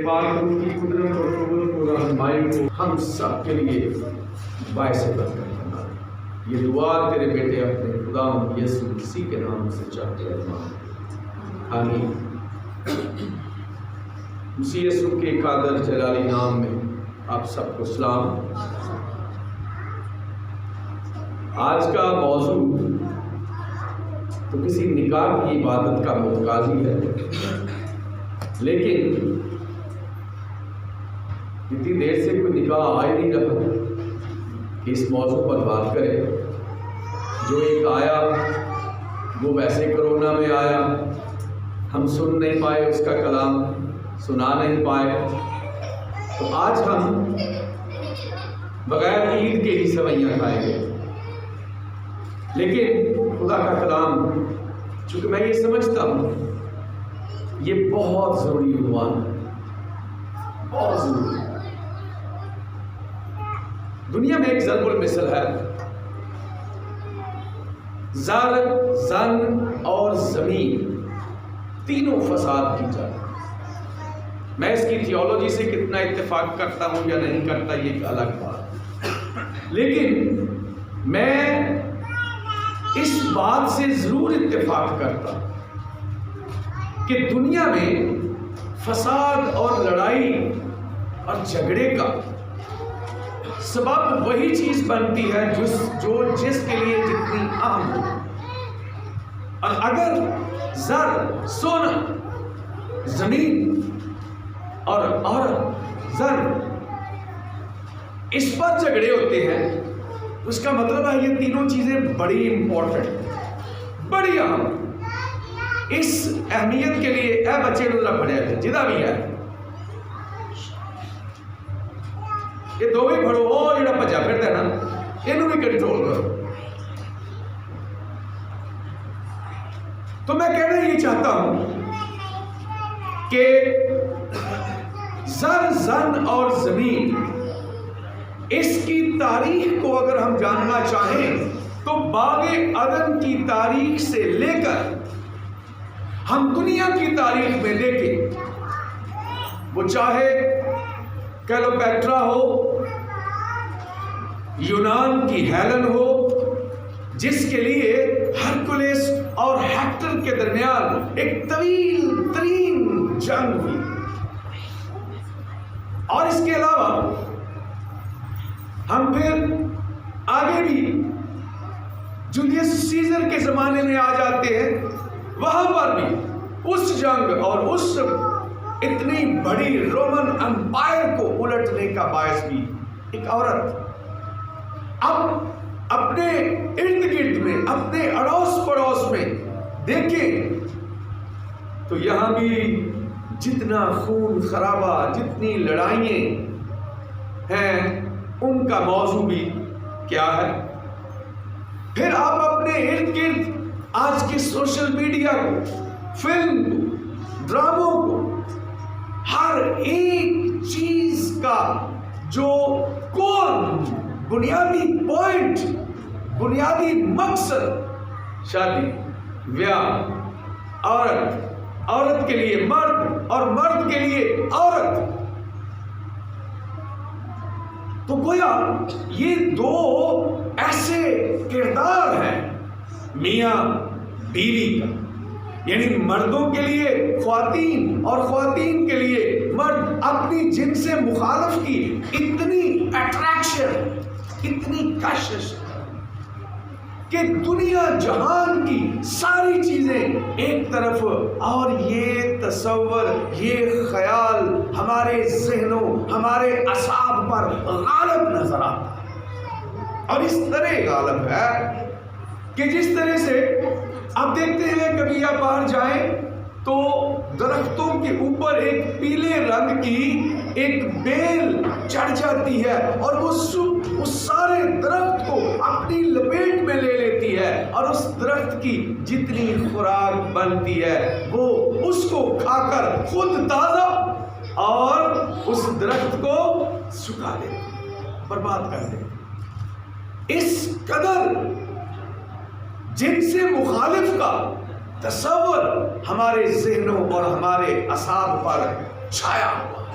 پاک کی قدرت اور قوت و رہنمائی کو ہم سب کے لیے باعث برکت بنا۔ یہ دعا تیرے بیٹے اپنے خدا یسوع مسیح کے نام سے چاہتے ہیں، آمین۔ مسیح یسوع کے قادر جلالی نام میں آپ سب کو سلام۔ آج کا موضوع تو کسی نکاح کی عبادت کا متقاضی ہے، لیکن اتنی دیر سے کوئی نکاح آ ہی نہیں رہا کہ اس موضوع پر بات کرے۔ جو ایک آیا وہ ویسے کرونا میں آیا، ہم سن نہیں پائے، اس کا کلام سنا نہیں پائے، تو آج ہم بغیر عید کے ہی سوئیاں کھائیں گے۔ لیکن خدا کا کلام، چونکہ میں یہ سمجھتا ہوں یہ بہت ضروری عنوان ہے، بہت ضروری۔ دنیا میں ایک ضرب المثل ہے، زر، زن اور زمین تینوں فساد کی جائے۔ میں اس کی تھیولوجی سے کتنا اتفاق کرتا ہوں یا نہیں کرتا یہ ایک الگ بات، لیکن میں اس بات سے ضرور اتفاق کرتا کہ دنیا میں فساد اور لڑائی اور جھگڑے کا سبب وہی چیز بنتی ہے جس کے لیے جتنی اہم ہو۔ اور اگر زر، سونا، زمین اور عورت، زر، اس پر جھگڑے ہوتے ہیں، اس کا مطلب ہے یہ تینوں چیزیں بڑی امپورٹنٹ، بڑی اہم۔ اس اہمیت کے لیے اے بچے ذرا پڑھے تھے جدا بھی ہے یہ دو بھی پڑھو، وہ جڑا بچہ پھرتا ہے نا یہ بھی کنٹرول کرو۔ تو میں کہنا یہ چاہتا ہوں کہ زر، زن اور زمین، اس کی تاریخ کو اگر ہم جاننا چاہیں تو باغ عدن کی تاریخ سے لے کر ہم دنیا کی تاریخ میں دیکھیں، وہ چاہے کلیوپیٹرا ہو، یونان کی ہیلن ہو، جس کے لیے ہرکولیس اور ہیکٹر کے درمیان ایک طویل ترین جنگ ہوئی، اور اس کے علاوہ ہم پھر آگے بھی جولیس سیزر کے زمانے میں آ جاتے ہیں، وہاں پر بھی اس جنگ اور اس اتنی بڑی رومن امپائر کو الٹنے کا باعث بھی ایک عورت۔ اب اپنے ارد گرد میں، اپنے اڑوس پڑوس میں دیکھیں تو یہاں بھی جتنا خون خرابہ، جتنی لڑائیں ہیں، ان کا موضوع بھی کیا ہے۔ پھر آپ اپنے ارد گرد آج کے سوشل میڈیا کو، فلم کو، ڈراموں کو، ہر ایک چیز کا جو کون بنیادی پوائنٹ، بنیادی مقصد، شادی، بیاہ، عورت کے لیے مرد اور مرد کے لیے عورت، تو گویا یہ دو ایسے کردار ہیں میاں بیوی کا، یعنی مردوں کے لیے خواتین اور خواتین کے لیے مرد، اپنی جنس مخالف کی اتنی اٹریکشن، اتنی کشش کہ دنیا جہان کی ساری چیزیں ایک طرف، اور یہ تصور، یہ خیال ہمارے ذہنوں، ہمارے اعصاب پر غالب نظر آتا ہے۔ اور اس طرح غالب ہے کہ جس طرح سے آپ دیکھتے ہیں کبھی آپ باہر جائیں تو درختوں کے اوپر ایک پیلے رنگ کی ایک بیل چڑھ جاتی ہے، اور وہ اس سارے درخت کو اپنی لپیٹ میں لے لیتی ہے، اور اس درخت کی جتنی خوراک بنتی ہے وہ اس کو کھا کر خود تازہ اور اس درخت کو سکھا دیتی، برباد کر دیتی۔ اس قدر جن سے مخالف کا تصور ہمارے ذہنوں اور ہمارے اعصاب پر چھایا ہوا ہے۔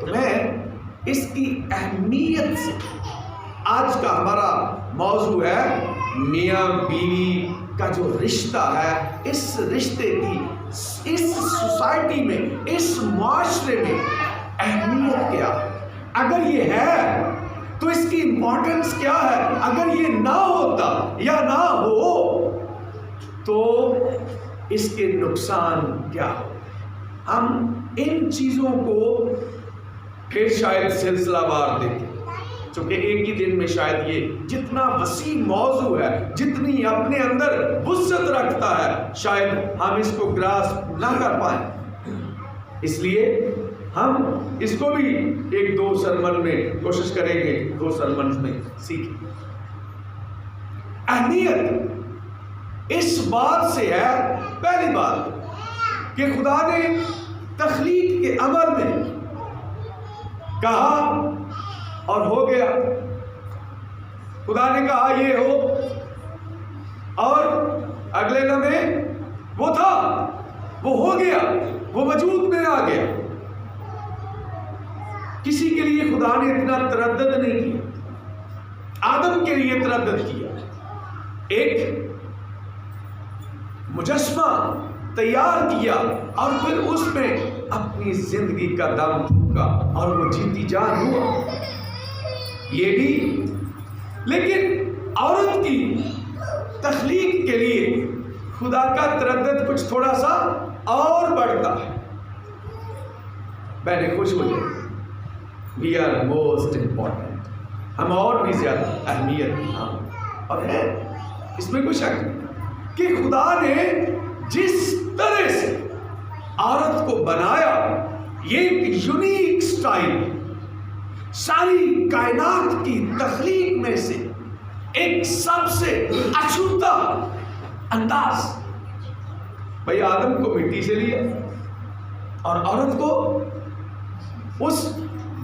تو میں اس کی اہمیت سے، آج کا ہمارا موضوع ہے میاں بیوی کا جو رشتہ ہے، اس رشتے کی اس سوسائٹی میں، اس معاشرے میں اہمیت کیا ہے، اگر یہ ہے تو اس کی امپورٹنس کیا ہے، اگر یہ نہ ہوتا یا نہ ہو تو اس کے نقصان کیا ہو۔ ہم ان چیزوں کو پھر شاید سلسلہ وار دیکھیں، چونکہ ایک ہی دن میں شاید یہ جتنا وسیع موضوع ہے، جتنی اپنے اندر وسعت رکھتا ہے، شاید ہم اس کو گراسپ نہ کر پائیں۔ اس لیے ہم اس کو بھی ایک دو سرمن میں کوشش کریں گے، 2 سرمن میں سیکھیں۔ اہمیت اس بات سے ہے، پہلی بات کہ خدا نے تخلیق کے عمل میں کہا اور ہو گیا۔ خدا نے کہا یہ ہو، اور اگلے لمحے وہ تھا، وہ ہو گیا، وہ وجود میں آ گیا۔ کسی کے لیے خدا نے اتنا تردد نہیں کیا، آدم کے لیے تردد کیا، ایک مجسمہ تیار کیا اور پھر اس میں اپنی زندگی کا دم پھونکا اور وہ جیتی جان ہوا۔ یہ بھی، لیکن عورت کی تخلیق کے لیے خدا کا تردد کچھ تھوڑا سا اور بڑھتا ہے۔ میں نے خوش ہو جائے، وی آر موسٹ امپورٹنٹ، ہم اور بھی زیادہ اہمیت ہاں اور ہے، اس میں کوئی شک نہیں کہ خدا نے جس طرح سے عورت کو بنایا، یہ ایک یونیک سٹائل، ساری کائنات کی تخلیق میں سے ایک سب سے اچھوتا انداز۔ بھئی آدم کو مٹی سے لیا اور عورت کو اس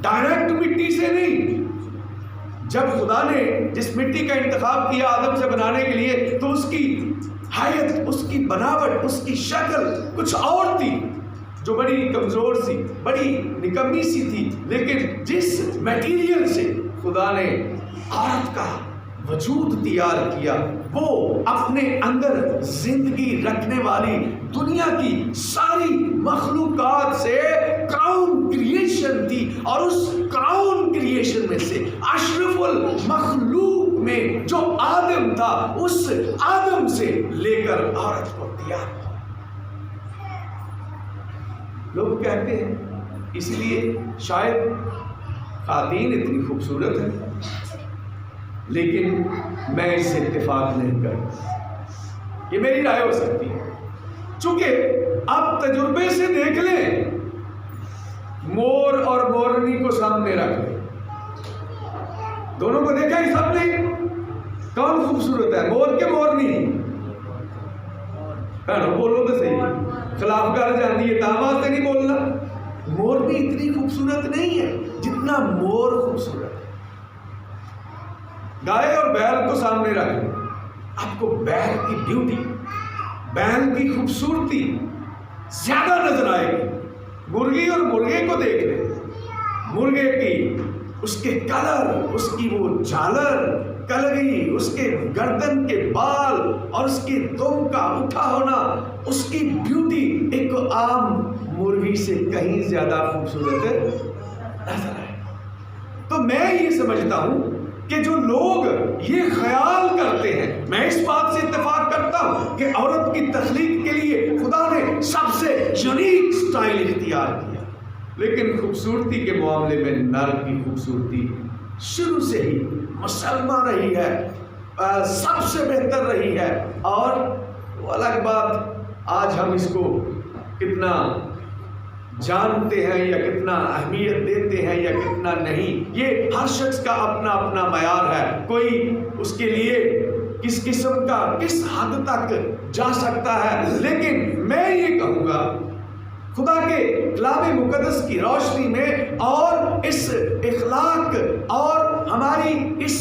ڈائریکٹ مٹی سے نہیں۔ جب خدا نے جس مٹی کا انتخاب کیا آدم سے بنانے کے لیے، تو اس کی حیت، اس کی بناوٹ، اس کی شکل کچھ اور تھی، جو بڑی کمزور سی، بڑی نکمی سی تھی، لیکن جس میٹیریل سے خدا نے عورت کا وجود تیار کیا، وہ اپنے اندر زندگی رکھنے والی دنیا کی ساری مخلوقات سے کراؤن کریشن تھی، اور اس کراؤن کریشن میں سے اشرف المخلوق میں جو آدم تھا، اس آدم سے لے کر عورت کو تیار کیا۔ لوگ کہتے ہیں اس لیے شاید خواتین اتنی خوبصورت ہے، لیکن میں اس سے اتفاق نہیں کرتا، یہ میری رائے ہو سکتی ہے، چونکہ آپ تجربے سے دیکھ لیں، مور اور مورنی کو سامنے رکھ لیں، دونوں کو دیکھا ہی سب نے، کون خوبصورت ہے، مور کے مورنی؟ بولو تو صحیح، خلاف کر جاتی ہے، داماد سے نہیں بولنا۔ مورنی اتنی خوبصورت نہیں ہے جتنا مور خوبصورت ہے۔ گائے اور بیل کو سامنے رکھ، آپ کو بیل کی بیوٹی، بیل کی خوبصورتی زیادہ نظر آئے گی۔ مرغی اور مرغے کو دیکھ لیں، مرغے کی اس کے کلر، اس کی وہ جھالر کلگی، اس کے گردن کے بال اور اس کی دم کا اٹھا ہونا، اس کی بیوٹی ایک عام مرغی سے کہیں زیادہ خوبصورت نظر آئے۔ تو میں یہ سمجھتا ہوں کہ جو لوگ یہ خیال کرتے ہیں، میں اس بات سے اتفاق کرتا ہوں کہ عورت کی تخلیق کے لیے خدا نے سب سے یونیک سٹائل اختیار کیا، لیکن خوبصورتی کے معاملے میں نر کی خوبصورتی شروع سے ہی مسلمہ رہی ہے، سب سے بہتر رہی ہے، اور وہ الگ بات آج ہم اس کو کتنا جانتے ہیں یا کتنا اہمیت دیتے ہیں یا کتنا نہیں، یہ ہر شخص کا اپنا اپنا معیار ہے، کوئی اس کے لیے کس قسم کا کس حد تک جا سکتا ہے، لیکن میں یہ کہوں گا خدا کے کلام مقدس کی روشنی میں اور اس اخلاق اور ہماری اس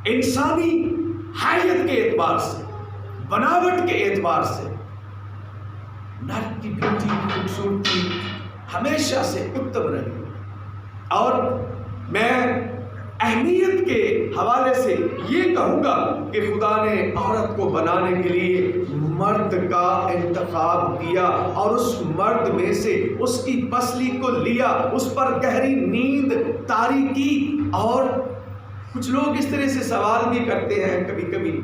انسانی حیت کے اعتبار سے، بناوٹ کے اعتبار سے، نر کی بیوٹی خوبصورتی ہمیشہ سے اتم رہی، اور میں اہمیت کے حوالے سے یہ کہوں گا کہ خدا نے عورت کو بنانے کے لیے مرد کا انتخاب کیا اور اس مرد میں سے اس کی پسلی کو لیا، اس پر گہری نیند طاری کی۔ اور کچھ لوگ اس طرح سے سوال بھی کرتے ہیں کبھی کبھی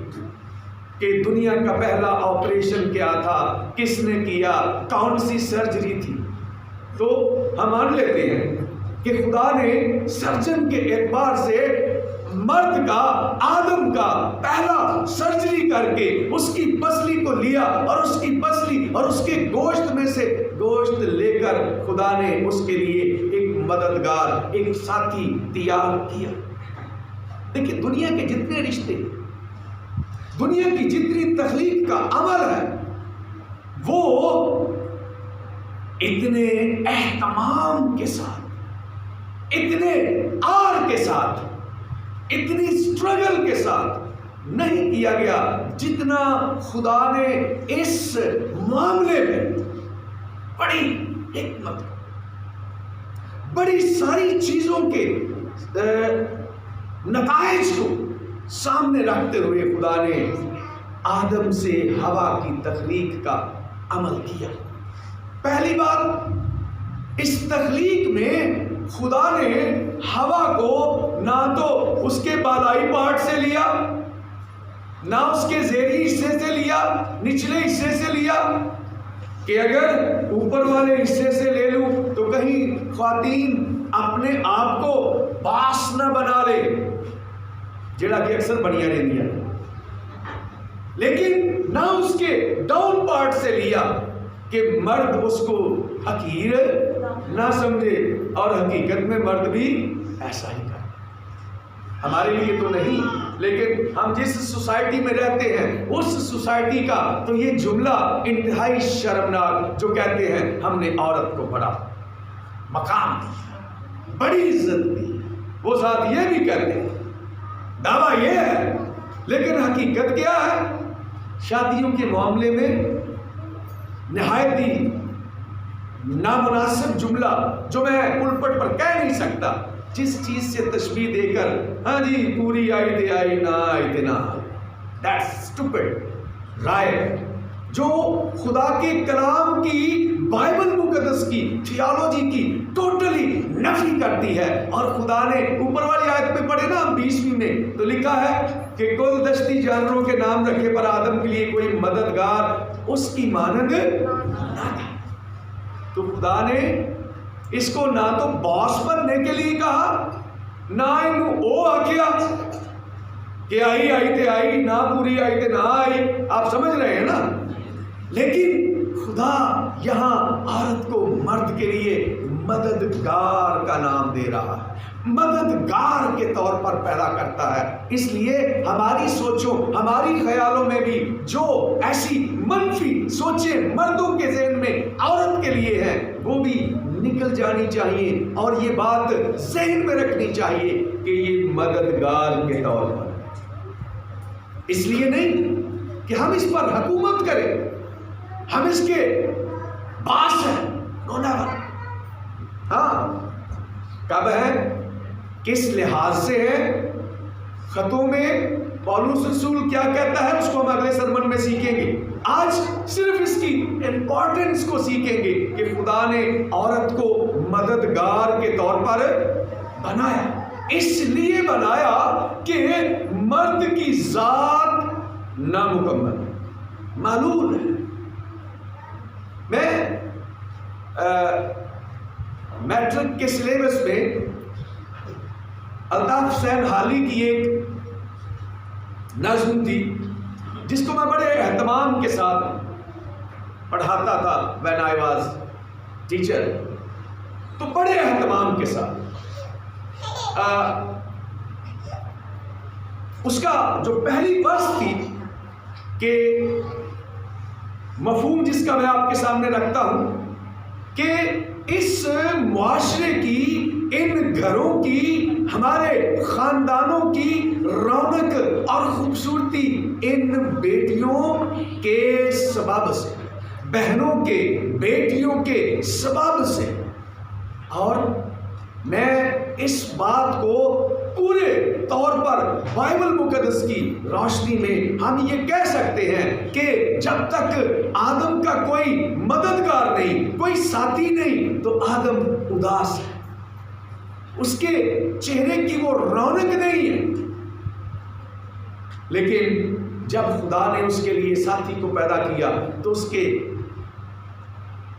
کہ دنیا کا پہلا آپریشن کیا تھا، کس نے کیا، کون سی سرجری تھی؟ تو ہم مان لیتے ہیں کہ خدا نے سرجن کے اعتبار سے مرد کا، آدم کا پہلا سرجری کر کے اس کی پسلی کو لیا اور اس کی پسلی اور اس کے گوشت میں سے گوشت لے کر خدا نے اس کے لیے ایک مددگار، ایک ساتھی تیار کیا۔ دیکھیں، دنیا کے جتنے رشتے، دنیا کی جتنی تخلیق کا عمل ہے، وہ اتنے اہتمام کے ساتھ، اتنے آر کے ساتھ، اتنی سٹرگل کے ساتھ نہیں کیا گیا جتنا خدا نے اس معاملے میں بڑی حکمت، بڑی ساری چیزوں کے نتائج کو سامنے رکھتے ہوئے خدا نے آدم سے ہوا کی تخلیق کا عمل کیا۔ پہلی بات، اس تخلیق میں خدا نے ہوا کو نہ تو اس کے بالائی پارٹ سے لیا، نہ اس کے زیری حصے سے لیا، نچلے حصے سے لیا کہ اگر اوپر والے حصے سے لے لوں تو کہیں خواتین اپنے آپ کو باس نہ بنا لے، جڑا کہ اکثر بنیا رہی ہے، لیکن نہ اس کے ڈاؤن پارٹ سے لیا کہ مرد اس کو حقیر نہ سمجھے، اور حقیقت میں مرد بھی ایسا ہی کرے۔ ہمارے لیے تو نہیں، لیکن ہم جس سوسائٹی میں رہتے ہیں اس سوسائٹی کا تو یہ جملہ انتہائی شرمناک، جو کہتے ہیں ہم نے عورت کو بڑا مقام دیا، بڑی عزت دی، وہ ساتھ یہ بھی کہتے ہیں، دعویٰ یہ ہے، لیکن حقیقت کیا ہے؟ شادیوں کے معاملے میں نہایت ہی نامناسب جملہ جو میں پلپٹ پر کہہ نہیں سکتا، جس چیز سے تشبیہ دے کر ہاں جی پوری آئی دے آئی نہ آئی دے نہ آئی، دیٹس اسٹوپڈ رائے، جو خدا کے کلام کی، بائبل مقدس کی، تھیالوجی کی ٹوٹلی نفی کرتی ہے۔ اور خدا نے اوپر والی آیت میں پڑھے نا ہم 20ویں میں، تو لکھا ہے کہ کل دشتی جانوروں کے نام رکھے پر آدم کے لیے کوئی مددگار اس کی مانند نہ تھا۔ تو خدا نے اس کو نہ تو باس بننے کے لیے کہا، نہ او آکیا کہ آئی آئی تے آئی، نہ پوری آئی تے نہ آئی، آپ سمجھ رہے ہیں نا؟ لیکن خدا یہاں عورت کو مرد کے لیے مددگار کا نام دے رہا ہے، مددگار کے طور پر پیدا کرتا ہے۔ اس لیے ہماری سوچوں، ہماری خیالوں میں بھی جو ایسی منفی سوچیں مردوں کے ذہن میں عورت کے لیے ہیں، وہ بھی نکل جانی چاہیے، اور یہ بات ذہن میں رکھنی چاہیے کہ یہ مددگار کے طور پر، اس لیے نہیں کہ ہم اس پر حکومت کریں، ہم اس کے باس ہیں، نو نیور۔ ہاں، کب ہے، کس لحاظ سے ہے، خطوں میں پولس رسول کیا کہتا ہے اس کو ہم اگلے سرمن میں سیکھیں گے۔ آج صرف اس کی امپورٹنس کو سیکھیں گے کہ خدا نے عورت کو مددگار کے طور پر بنایا، اس لیے بنایا کہ مرد کی ذات نامکمل، معلول ہے۔ میں میٹرک کے سلیبس میں الطاف حسین حالی کی ایک نظم تھی جس کو میں بڑے اہتمام کے ساتھ پڑھاتا تھا when I was teacher، تو بڑے اہتمام کے ساتھ اس کا جو پہلی برس تھی کہ مفہوم جس کا میں آپ کے سامنے رکھتا ہوں کہ اس معاشرے کی، ان گھروں کی، ہمارے خاندانوں کی رونق اور خوبصورتی ان بیٹیوں کے سبب سے، بہنوں کے، بیٹیوں کے سبب سے۔ اور میں اس بات کو پورے طور پر بائبل مقدس کی روشنی میں ہم یہ کہہ سکتے ہیں کہ جب تک آدم کا کوئی مددگار نہیں، کوئی ساتھی نہیں، تو آدم اداس ہے، اس کے چہرے کی وہ رونق نہیں ہے۔ لیکن جب خدا نے اس کے لیے ساتھی کو پیدا کیا تو اس کے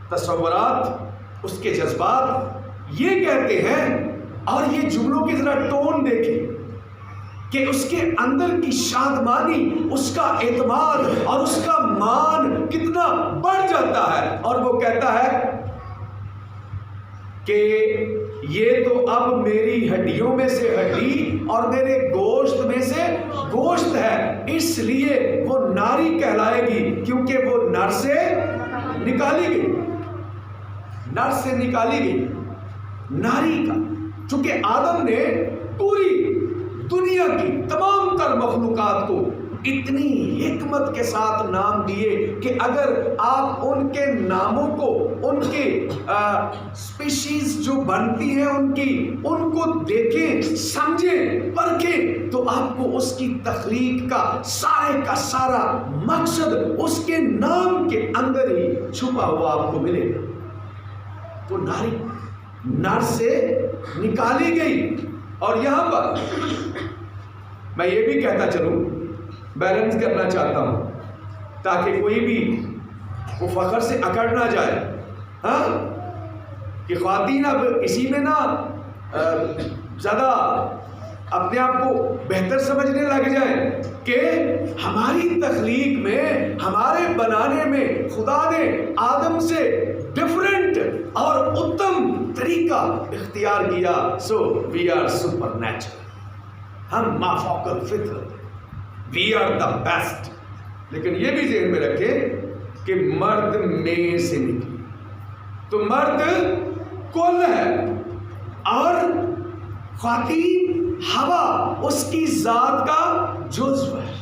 تصورات، اس کے جذبات یہ کہتے ہیں، اور یہ جملوں کی ذرا ٹون دیکھیں کہ اس کے اندر کی شادمانی، اس کا اعتماد اور اس کا مان کتنا بڑھ جاتا ہے، اور وہ کہتا ہے کہ یہ تو اب میری ہڈیوں میں سے ہڈی اور میرے گوشت میں سے گوشت ہے، اس لیے وہ ناری کہلائے گی کیونکہ وہ نر سے نکالی گئی، نر سے نکالی گئی، ناری کا۔ چونکہ آدم نے پوری دنیا کی تمام تر مخلوقات کو اتنی حکمت کے ساتھ نام دیے کہ اگر آپ ان کے ناموں کو، ان کے سپیشیز جو بنتی ہیں ان کو دیکھیں، سمجھیں، پرکھیں، تو آپ کو اس کی تخلیق کا سارا مقصد اس کے نام کے اندر ہی چھپا ہوا آپ کو ملے گا۔ تو ناری نر سے نکالی گئی، اور یہاں پر میں یہ بھی کہتا چلوں، بیلنس کرنا چاہتا ہوں تاکہ کوئی بھی وہ فخر سے اکڑ نہ جائے، ہاں، کہ خواتین اب اسی میں نہ زیادہ اپنے آپ کو بہتر سمجھنے لگ جائیں کہ ہماری تخلیق میں، ہمارے بنانے میں خدا نے آدم سے ڈیفرنٹ اور اتم طریقہ اختیار کیا، سو وی آر سپر نیچرل، ہم مافوق الفطرت، وی آر دا بیسٹ۔ لیکن یہ بھی ذہن میں رکھیں کہ مرد میں سے نکلی، تو مرد کل ہے اور خواتین ہوا اس کی ذات کا جزو ہے،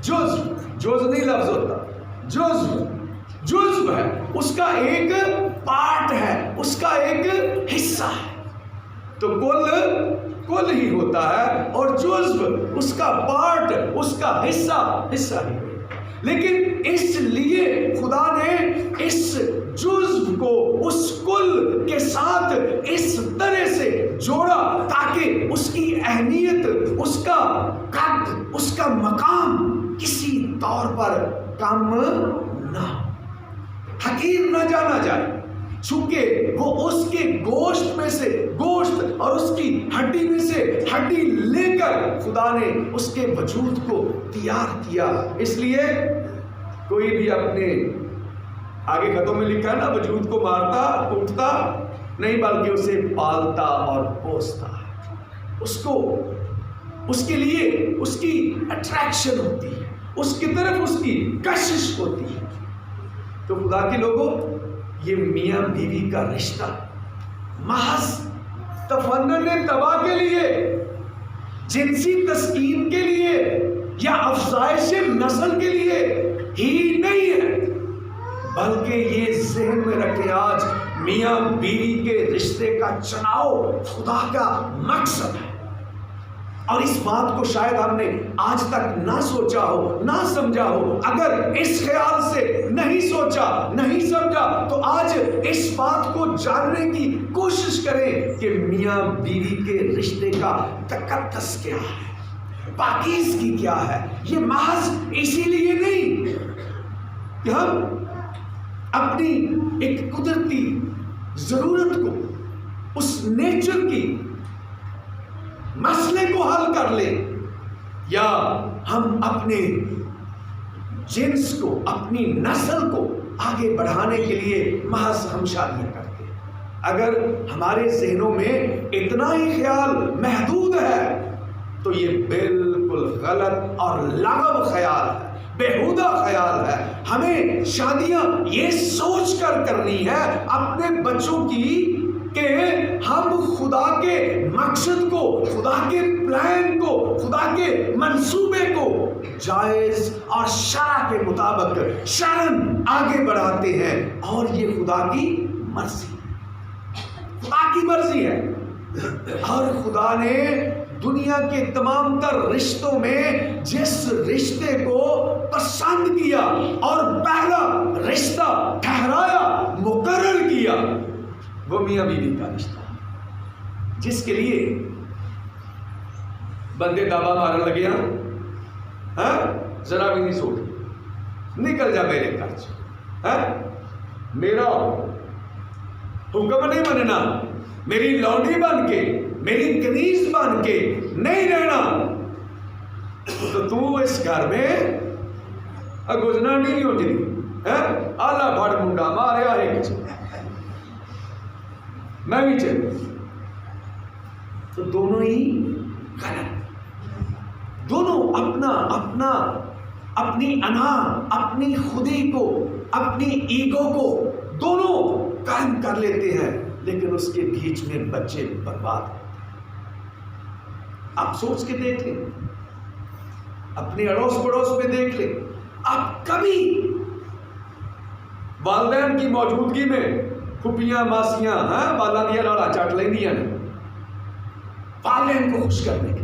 جزو نہیں لفظ ہوتا، جزو ہے، اس کا ایک پارٹ ہے، اس کا ایک حصہ ہے۔ تو کل ہی ہوتا ہے اور جزو اس کا پارٹ، اس کا حصہ ہی ہے۔ لیکن اس لیے خدا نے اس جزو کو اس کل کے ساتھ اس طرح سے جوڑا تاکہ اس کی اہمیت، اس کا قد، اس کا مقام کسی طور پر کم نہ، حقیر نہ جانا جائے، چونکہ وہ اس کے گوشت میں سے گوشت اور اس کی ہڈی میں سے ہڈی لے کر خدا نے اس کے وجود کو تیار کیا۔ اس لیے کوئی بھی اپنے آگے خطوں میں لکھا ہے نا، وجود کو مارتا کوٹتا نہیں بلکہ اسے پالتا اور پوستا ہے، اس کے لیے اس کی اٹریکشن ہوتی ہے، اس کی طرف اس کی کشش ہوتی ہے۔ تو خدا کے لوگوں، یہ میاں بیوی کا رشتہ محض تفنن تباہ کے لیے، جنسی تسکین کے لیے یا افزائش نسل کے لیے ہی نہیں ہے، بلکہ یہ ذہن میں رکھیں، آج میاں بیوی کے رشتے کا چناؤ خدا کا مقصد ہے۔ اور اس بات کو شاید ہم نے آج تک نہ سوچا ہو، نہ سمجھا ہو۔ اگر اس خیال سے نہیں سوچا، نہیں سمجھا، تو آج اس بات کو جاننے کی کوشش کریں کہ میاں بیوی کے رشتے کا تقدس کیا ہے، پاکیزگی کیا ہے۔ یہ محض اسی لیے نہیں کہ ہم اپنی ایک قدرتی ضرورت کو، اس نیچر کی مسئلے کو حل کر لیں، یا ہم اپنے جنس کو، اپنی نسل کو آگے بڑھانے کے لیے محض ہم شادیاں کرتے ہیں۔ اگر ہمارے ذہنوں میں اتنا ہی خیال محدود ہے تو یہ بالکل غلط اور لغو خیال ہے، بےہودہ خیال ہے۔ ہمیں شادیاں یہ سوچ کر کرنی ہے اپنے بچوں کی کہ ہم خدا کے مقصد کو، خدا کے پلان کو، خدا کے منصوبے کو جائز اور شرع کے مطابق شرعاً آگے بڑھاتے ہیں، اور یہ خدا کی مرضی ہے، خدا کی مرضی ہے۔ اور خدا نے دنیا کے تمام تر رشتوں میں جس رشتے کو پسند کیا اور پہلا رشتہ ٹھہرایا، مقرر کیا، وہ میاں بیوی کا رشتہ، جس کے لیے بندے دعویٰ مارن لگے ہاں ذرا بھی نہیں سوچ، نکل جا میرے گھر سے، میرا حکم نہیں مننا، میری لونڈی بن کے، میری کنیز بن کے نہیں رہنا، تو اس گھر میں گزنا نہیں ہوتی، آلہ بھڑ منڈا ماریا ہے کچھ، میں بھی چلوں، تو دونوں ہی غلط، دونوں اپنا اپنی انا، اپنی خودی کو، اپنی ایگو کو دونوں قائم کر لیتے ہیں، لیکن اس کے بیچ میں بچے برباد ہوتے ہیں۔ آپ سوچ کے دیکھ لیں، اپنے اڑوس پڑوس میں دیکھ لیں، آپ کبھی والدین کی موجودگی میں پھپھیاں ماسیاں بالا دیا لاڑا چاٹ لینی ہیں والدین کو خوش کرنے کے،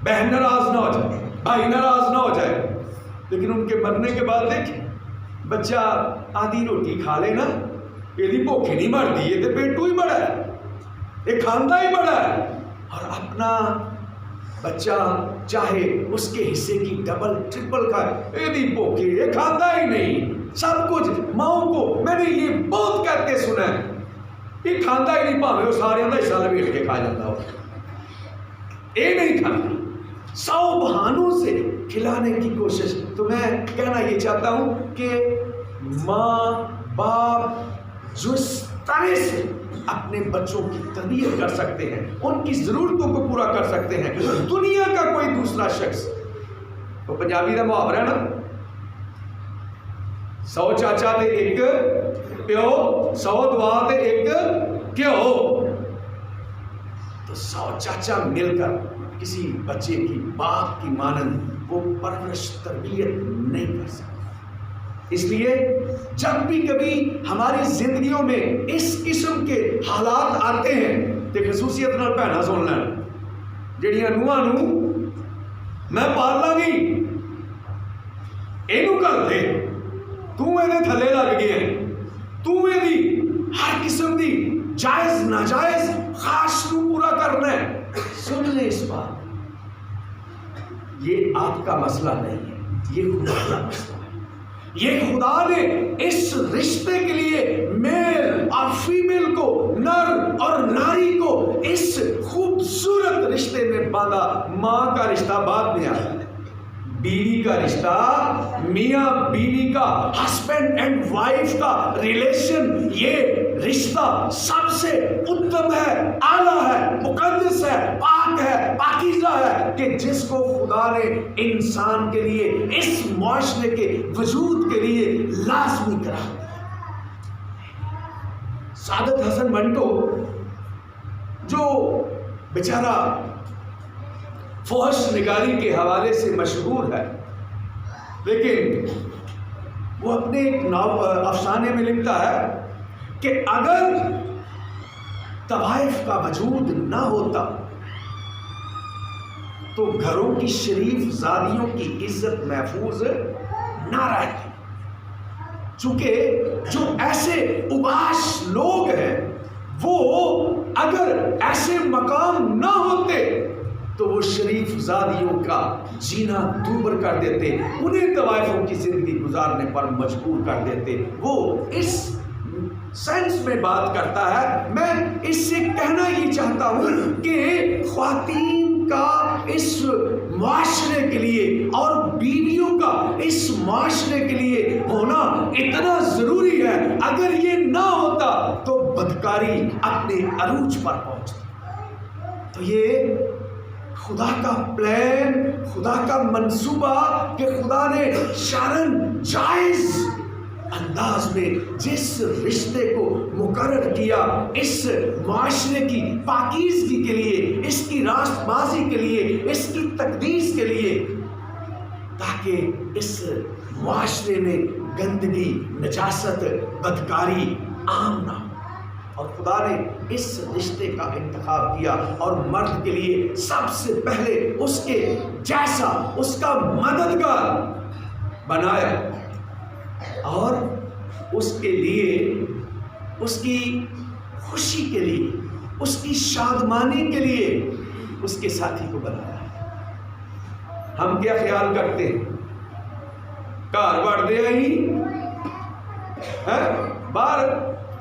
بہن ناراض نہ ہو جائے، بھائی ناراض نہ ہو جائے، لیکن ان کے مرنے کے بعد دیکھیں بچہ آدھی روٹی کھا لے نا، یہ بھوکے نہیں مرتی، یہ تو پیٹو ہی بڑا ہے، یہ کھاندہ ہی بڑا ہے، اور اپنا بچہ چاہے اس کے حصے کی ڈبل ٹرپل کھائے، یہ بھوکے، یہ کھاندہ ہی نہیں، سب کچھ ماؤں کو میں نے یہ بہت کہتے سنا ہے، یہ کھاندہ ہی نہیں، پاوے وہ سارے اندر حصہ لبیٹ کے کھا جاتا ہو، یہ نہیں کھاتا، 100 بہانوں سے کھلانے کی کوشش۔ تو میں کہنا یہ چاہتا ہوں کہ ماں باپ جو اس طرح سے اپنے بچوں کی تربیت کر سکتے ہیں، ان کی ضرورتوں کو پورا کر سکتے ہیں، دنیا کا کوئی دوسرا شخص، وہ پنجابی کا محاورہ ہے نا، 100 چاچا تے ایک پیو، 100 دعا تے ایک کیو، تو 100 چاچا مل کر کسی بچے کی باپ کی مانند وہ پرورش تربیت نہیں کر سکتا۔ اس لیے جب بھی کبھی ہماری زندگیوں میں اس قسم کے حالات آتے ہیں تو خصوصیت نال بہنا سن لین، جہاں نوہاں نو میں پال لاں گی، اینو کر دے، تو یہ تھلے لگ گیا، تو یہ ہر قسم دی جائز ناجائز خواہش نو پورا کرنا ہے، سن لیں اس بات، یہ آپ کا مسئلہ نہیں ہے، یہ خدا کا مسئلہ ہے، یہ خدا نے اس رشتے کے لیے میل اور فیمیل کو، نر اور ناری کو اس خوبصورت رشتے میں باندھا۔ ماں کا رشتہ بعد میں آیا، بیوی کا رشتہ، میاں بیوی کا، ہسبینڈ اینڈ وائف کا ریلیشن، یہ رشتہ سب سے اتم ہے، اعلیٰ ہے، مقدس ہے، پاک ہے، پاکیزہ ہے، کہ جس کو خدا نے انسان کے لیے، اس معاشرے کے وجود کے لیے لازمی کرا دیا۔ سعادت حسن منٹو جو بیچارہ فحش نگاری کے حوالے سے مشہور ہے، لیکن وہ اپنے ایک افسانے میں لکھتا ہے کہ اگر طوائف کا وجود نہ ہوتا تو گھروں کی شریف زادیوں کی عزت محفوظ نہ رہتی، چونکہ جو ایسے اوباش لوگ ہیں وہ اگر ایسے مقام نہ ہوتے تو وہ شریف زادیوں کا جینا دوبر کر دیتے، انہیں طوائفوں کی زندگی گزارنے پر مجبور کر دیتے۔ وہ اس سینس میں بات کرتا ہے۔ میں اس سے کہنا یہ چاہتا ہوں کہ خواتین کا اس معاشرے کے لیے اور بیویوں کا اس معاشرے کے لیے ہونا اتنا ضروری ہے، اگر یہ نہ ہوتا تو بدکاری اپنے عروج پر پہنچتی۔ تو یہ خدا کا پلان، خدا کا منصوبہ کہ خدا نے شرعاً جائز انداز میں جس رشتے کو مقرر کیا، اس معاشرے کی پاکیزگی کے لیے، اس کی راست بازی کے لیے، اس کی تقدیس کے لیے، تاکہ اس معاشرے میں گندگی، نجاست، بدکاری عام نہ ہو۔ اور خدا نے اس رشتے کا انتخاب کیا اور مرد کے لیے سب سے پہلے اس کے جیسا، اس کا مددگار بنایا، اور اس کے لیے، اس کی خوشی کے لیے، اس کی شادمانی کے لیے اس کے ساتھی کو بنایا۔ ہم کیا خیال کرتے ہیں؟ گھر بڑھتے ہی باہر،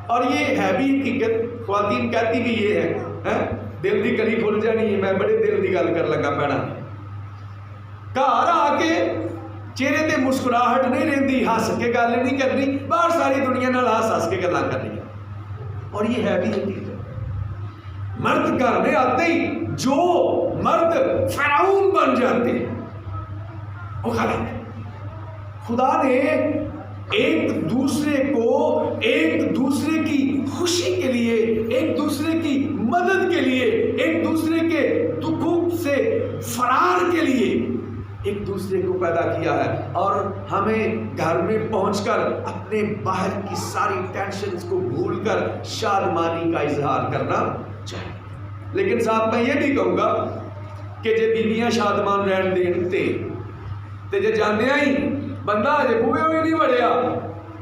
اور یہ ہے بھی حقیقت، خواتین کہتی بھی یہ ہے، دل دی کلی کھل جانی ہے، میں بڑے دل دی گل کر لگا پینا، گھر آ کے چہرے تے مسکراہٹ نہیں رہتی، ہس کے گل نہیں کرنی، باہر ساری دنیا نال ہس کے گلاں کرنی، اور یہ ہے بھی حقیقت۔ مرد گھر میں آتے ہی جو مرد فرعون بن جاتے ہیں وہ غلط ہے۔ خدا نے ایک دوسرے کو، ایک دوسرے کی خوشی کے لیے، ایک دوسرے کی مدد کے لیے، ایک دوسرے کے دکھوں سے فرار کے لیے ایک دوسرے کو پیدا کیا ہے، اور ہمیں گھر میں پہنچ کر اپنے باہر کی ساری ٹینشنز کو بھول کر شادمانی کا اظہار کرنا چاہیے۔ لیکن ساتھ میں یہ بھی کہوں گا کہ جے بیویاں شادمان رہن دین تے جے جانے ہی بندہ اجے بوئے ہوئے نہیں بڑھیا،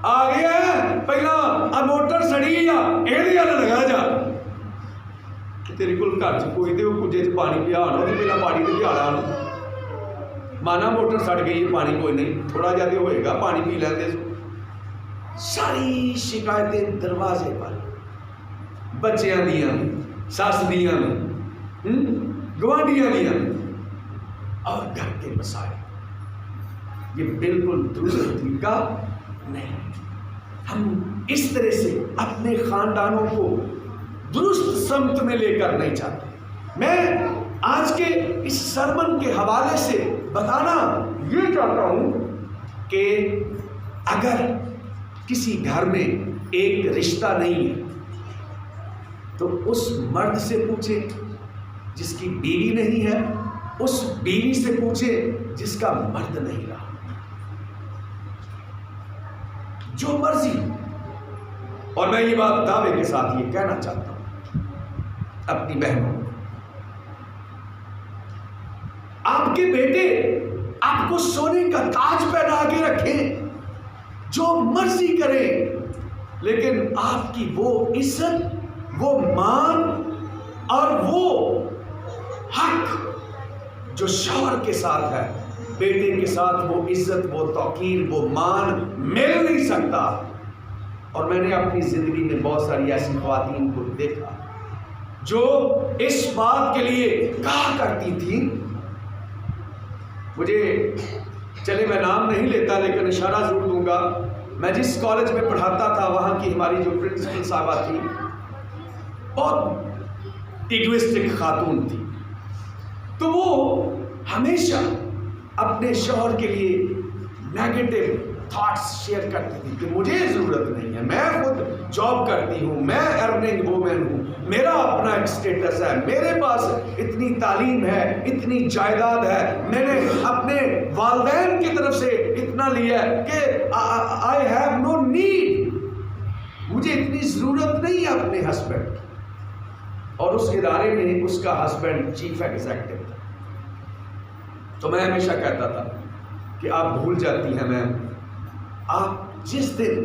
آ گیا ہے پہلا اب موٹر سڑی آ ایڈی والا لگا جا کہ تیرے کول گھر چ کوئی تے کجے چ پانی پیا ہونا تے پہلا پانی تے پیالا مانا موٹر سڑ گئی، پانی کوئی نہیں، تھوڑا جا تے ہوئے گا، پانی پی لیندے۔ ساری شکایتیں دروازے پر، بچیاں دیاں، ساس دیاں، گوانڈیاں دیاں، اور گھر کے مسائل۔ یہ بالکل درست طریقہ نہیں۔ ہم اس طرح سے اپنے خاندانوں کو درست سمت میں لے کر نہیں چاہتے۔ میں آج کے اس سرمن کے حوالے سے بتانا یہ چاہتا ہوں کہ اگر کسی گھر میں ایک رشتہ نہیں ہے تو اس مرد سے پوچھے جس کی بیوی نہیں ہے، اس بیوی سے پوچھے جس کا مرد نہیں رہا، جو مرضی۔ اور میں یہ بات دعوے کے ساتھ یہ کہنا چاہتا ہوں اپنی بہنوں، آپ کے بیٹے آپ کو سونے کا تاج پہنا کے رکھیں، جو مرضی کریں، لیکن آپ کی وہ عزت، وہ مان اور وہ حق جو شوہر کے ساتھ ہے، بیٹے کے ساتھ وہ عزت، وہ توقیر، وہ مان مل نہیں سکتا۔ اور میں نے اپنی زندگی میں بہت ساری ایسی خواتین کو دیکھا جو اس بات کے لیے کہا کرتی تھی، مجھے چلے میں نام نہیں لیتا لیکن اشارہ ضرور دوں گا، میں جس کالج میں پڑھاتا تھا وہاں کی ہماری جو پرنسپل صاحبہ تھی بہت ایگوئسٹک خاتون تھی، تو وہ ہمیشہ اپنے شوہر کے لیے نیگیٹو تھاٹس شیئر کرتی تھی کہ مجھے ضرورت نہیں ہے، میں خود جاب کرتی ہوں، میں ارننگ وومن ہوں، میرا اپنا ایک اسٹیٹس ہے، میرے پاس اتنی تعلیم ہے، اتنی جائیداد ہے، میں نے اپنے والدین کی طرف سے اتنا لیا ہے کہ آئی ہیو نو نیڈ، مجھے اتنی ضرورت نہیں ہے اپنے ہسبینڈ کی۔ اور اس ادارے میں اس کا ہسبینڈ چیف ایگزیکٹو تھا، تو میں ہمیشہ کہتا تھا کہ آپ بھول جاتی ہیں میم، آپ جس دن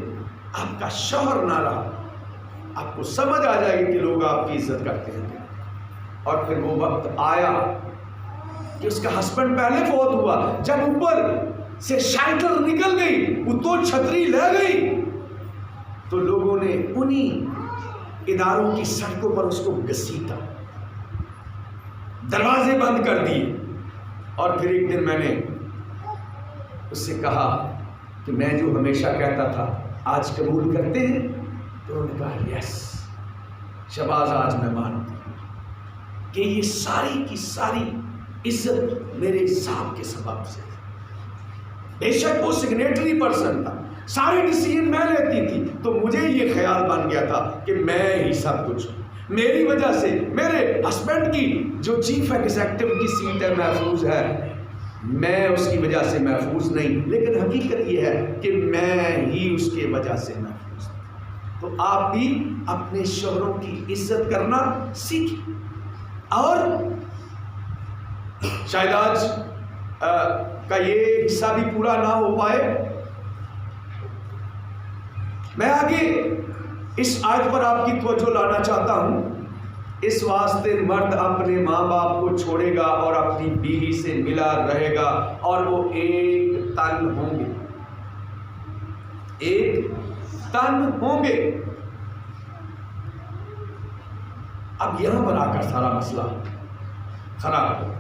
آپ کا شوہر نہ رہا آپ کو سمجھ آ جائے گی کہ لوگ آپ کی عزت کرتے ہیں۔ اور پھر وہ وقت آیا کہ اس کا ہسبینڈ پہلے فوت ہوا، جب اوپر سے شائٹر نکل گئی، اتو چھتری لے گئی، تو لوگوں نے انہی اداروں کی سڑکوں پر اس کو گھسیٹا، دروازے بند کر دیے۔ اور پھر ایک دن میں نے اس سے کہا کہ میں جو ہمیشہ کہتا تھا آج قبول کرتے ہیں؟ تو انہوں نے کہا یس شباز، آج میں مانتی ہوں کہ یہ ساری کی ساری عزت میرے صاحب کے سبب سے، بے شک وہ سگنیٹری پرسن تھا، سارے ڈیسیژن میں لیتی تھی، تو مجھے یہ خیال بن گیا تھا کہ میں ہی سب کچھ ہوں، میری وجہ سے میرے ہسبینڈ کی جو چیف ایگزیکٹو کی سیٹ ہے محفوظ ہے، میں اس کی وجہ سے محفوظ نہیں، لیکن حقیقت یہ ہے کہ میں ہی اس کے وجہ سے محفوظ ہوں۔ تو آپ بھی اپنے شوہروں کی عزت کرنا سیکھیں. اور شاید آج کا یہ حصہ بھی پورا نہ ہو پائے. میں آگے اس آیت پر آپ کی توجہ لانا چاہتا ہوں. اس واسطے مرد اپنے ماں باپ کو چھوڑے گا اور اپنی بیوی سے ملا رہے گا اور وہ ایک تن ہوں گے. ایک تن ہوں گے. اب یہاں پر آ کر سارا مسئلہ خراب ہو.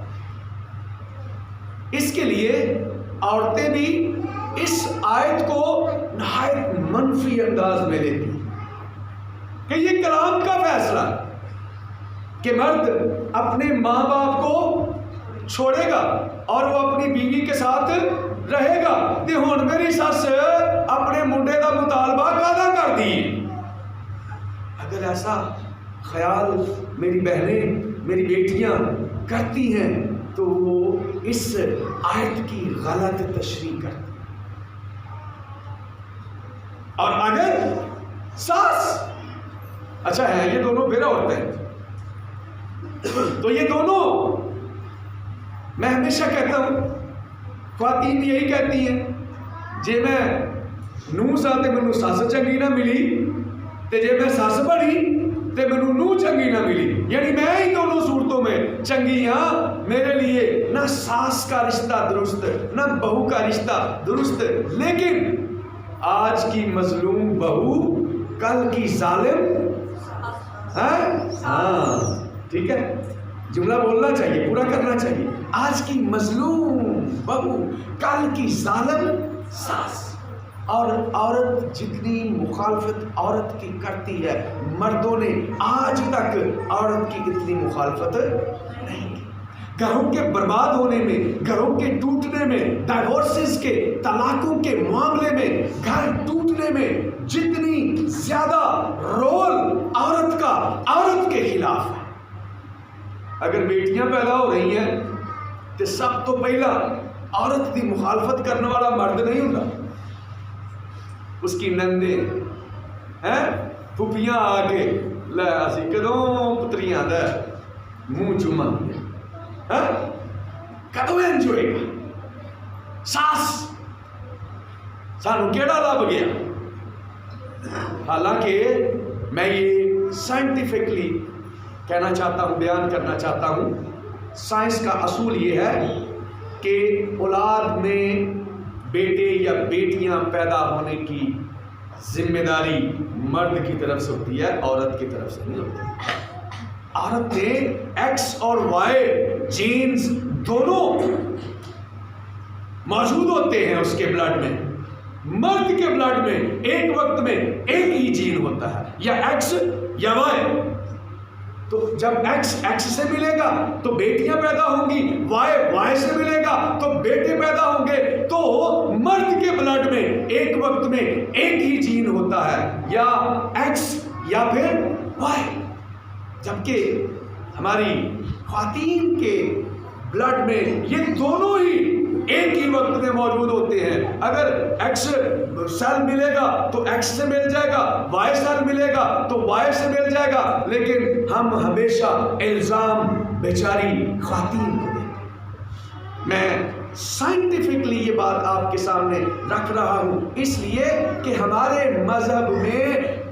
اس کے لیے عورتیں بھی اس آیت کو نہایت منفی انداز میں لیتی کہ یہ کلام کا فیصلہ کہ مرد اپنے ماں باپ کو چھوڑے گا اور وہ اپنی بیوی کے ساتھ رہے گا. تے ہن میری سس اپنے منڈے کا مطالبہ کادا کر دی. اگر ایسا خیال میری بہنیں میری بیٹیاں کرتی ہیں تو وہ اس آیت کی غلط تشریح کرتی. اور اگر ساس اچھا ہے یہ دونوں بے عورتیں ہیں تو یہ دونوں میں ہمیشہ کہتا ہوں خواتین یہی کہتی ہیں جے میں نو سا تے مینوں سس چنگی نہ ملی تے جے میں سس بنی تے مینوں نو چنگی نہ ملی. یعنی میں ہی دونوں صورتوں میں چنگی ہاں. میرے لیے نہ ساس کا رشتہ درست نہ بہو کا رشتہ درست. لیکن آج کی مظلوم بہو کل کی ظالم. ہاں ٹھیک ہے جملہ بولنا چاہیے پورا کرنا چاہیے. آج کی مظلوم بہو کل کی ظالم ساس. اور عورت جتنی مخالفت عورت کی کرتی ہے مردوں نے آج تک عورت کی اتنی مخالفت نہیں کی. گھروں کے برباد ہونے میں گھروں کے ٹوٹنے میں ڈائیورسز کے طلاقوں کے معاملے میں گھر ٹوٹنے میں جتنی زیادہ رول عورت کا عورت کے خلاف ہے. اگر بیٹیاں پیدا ہو رہی ہیں تو سب تو پہلا عورت کی مخالفت کرنے والا مرد نہیں ہوتا. اس کی نندے ہیں پھوپیاں آ کے لے اسی کدوں پتریاں دا منہ چوما کدوں انجوائے گا. ساس سانو کیڑا لب گیا. حالانکہ میں یہ سائنٹیفکلی کہنا چاہتا ہوں بیان کرنا چاہتا ہوں. سائنس کا اصول یہ ہے کہ اولاد میں بیٹے یا بیٹیاں پیدا ہونے کی ذمہ داری مرد کی طرف سے ہوتی ہے عورت کی طرف سے نہیں ہوتی. عورت نے ایکس اور وائی جینز دونوں موجود ہوتے ہیں اس کے بلڈ میں. مرد کے بلڈ میں ایک وقت میں ایک ہی جین ہوتا ہے یا ایکس یا وائی. تو جب ایکس سے ملے گا تو بیٹیاں پیدا ہوں گی. وائی سے ملے گا تو بیٹے پیدا ہوں گے. تو مرد کے بلڈ میں ایک وقت میں ایک ہی جین ہوتا ہے یا ایکس یا پھر وائی. جبکہ ہماری خواتین کے بلڈ میں یہ دونوں ہی ایک ہی وقت میں موجود ہوتے ہیں. اگر ایکس سیل ملے گا تو ایکس سے مل جائے گا. وائی سیل ملے گا تو وائی سے مل جائے گا. لیکن ہم ہمیشہ الزام بیچاری خواتین کو دیتے ہیں. میں سائنٹیفکلی یہ بات آپ کے سامنے رکھ رہا ہوں اس لیے کہ ہمارے مذہب میں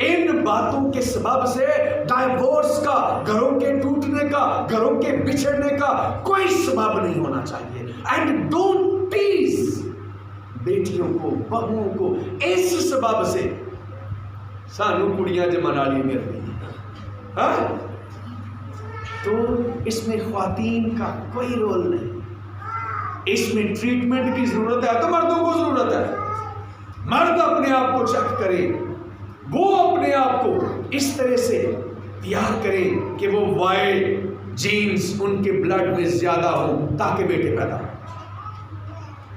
ان باتوں کے سبب سے ڈائیورس کا گھروں کے ٹوٹنے کا گھروں کے بچھڑنے کا کوئی سبب نہیں ہونا چاہیے. اینڈ ڈونٹ ٹیز بیٹیوں کو بہوؤں کو اس سبب سے سانو کڑیاں جمن والی مل رہی ہیں. تو اس میں خواتین کا کوئی رول نہیں. اس میں ٹریٹمنٹ کی ضرورت ہے تو مردوں کو ضرورت ہے. مرد اپنے آپ کو چیک کرے وہ اپنے آپ کو اس طرح سے تیار کرے کہ وہ وائی جینز ان کے بلڈ میں زیادہ ہوں تاکہ بیٹے پیدا ہوں.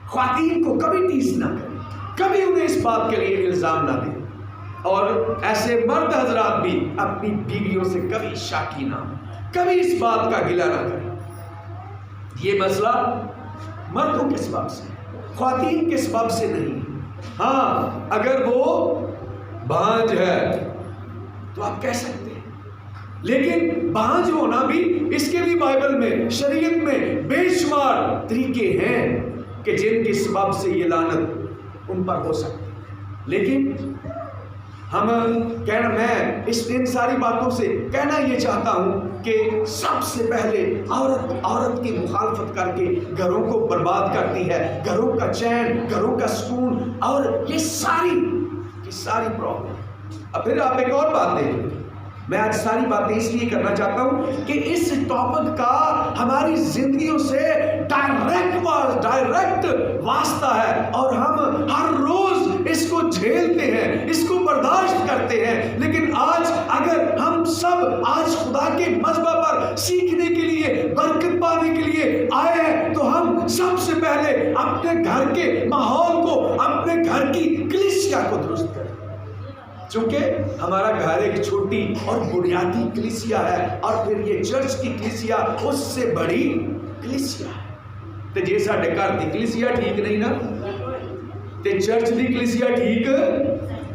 خواتین کو کبھی ٹیز نہ کریں کبھی انہیں اس بات کے لیے الزام نہ دیں. اور ایسے مرد حضرات بھی اپنی بیویوں سے کبھی شاکی نہ ہوں کبھی اس بات کا گلہ نہ کریں. یہ مسئلہ مردوں کے سبب سے خواتین کے سبب سے نہیں. ہاں اگر وہ بھانج ہے تو آپ کہہ سکتے ہیں، لیکن بانجھ ہونا بھی، اس کے بھی بائبل میں، شریعت میں بے شمار طریقے ہیں کہ جن کے سبب سے یہ لعنت ان پر ہو سکتی ہے۔ لیکن میں ان ساری باتوں سے کہنا یہ چاہتا ہوں کہ سب سے پہلے عورت کی مخالفت کر کے گھروں کو برباد کرتی ہے، گھروں کا چین، گھروں کا سکون، اور یہ ساری پرابلم۔ اب پھر آپ ایک اور بات دیکھیں، میں آج ساری باتیں اس لیے کرنا چاہتا ہوں کہ اس ٹاپک کا ہماری زندگیوں سے ڈائریکٹ واسطہ ہے، اور ہم ہر روز اس کو جھیلتے ہیں، اس کو برداشت کرتے ہیں۔ لیکن آج اگر ہم سب آج خدا کے مذہب پر سیکھنے کے لیے، برکت پانے کے لیے آئے ہیں، تو ہم سب سے پہلے اپنے گھر کے ماحول کو، اپنے گھر کی کلیسیا کو درست کریں، چونکہ ہمارا گھر ایک چھوٹی اور بنیادی کلیسیا ہے، اور پھر یہ چرچ کی کلیسیا اس سے بڑی کلیسیا ہے۔ تو جے ساڈے گھر دی کلیسیا ٹھیک نہیں نا، تے چرچ دی کلیسیا ٹھیک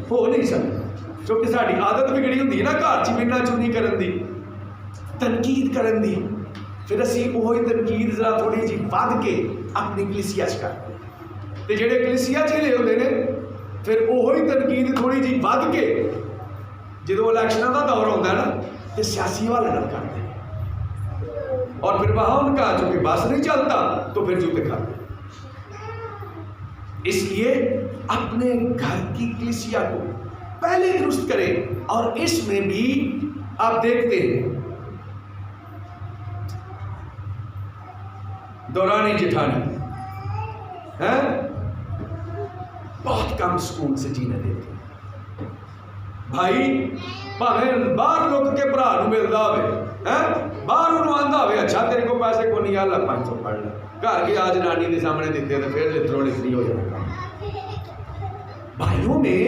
ہو نہیں سکتی، کیونکہ ساڈی عادت بگڑی ہوندی ہے نا گھر چ منا چونی کرن دی، تنقید کرن دی، پھر اسی وہی تنقید ذرا تھوڑی جی ود کے اپنی کلیسیا چ کرتے ہیں، تے جڑے کلیسیا چ لے ہوندے نے پھر وہی تنقید تھوڑی جی ود کے جدو الیکشن کا دور ہوتا ہے نا تو سیاسی والے نہ کرتے ہیں، اور پھر وہاں ان کا جو کہ بس نہیں چلتا تو پھر جوتے کھاتے ہیں۔ اس لیے اپنے گھر کی کلیسیا کو پہلے درست کریں، اور اس میں بھی آپ دیکھتے ہیں دورانی جٹھانی بہت کم سکون سے جینے دیتے ہیں۔ بھائی بھاویں باہر لوگ کے برا نو ملتا ہوئے، باہر انہوں آندا ہوئے اچھا تیرے کو پیسے کو نہیں، اللہ 500 پڑھ لے، گھر کے آج نانی کے سامنے دیتے تو پھر لتروں لتری ہو جائے گا۔ بھائیوں میں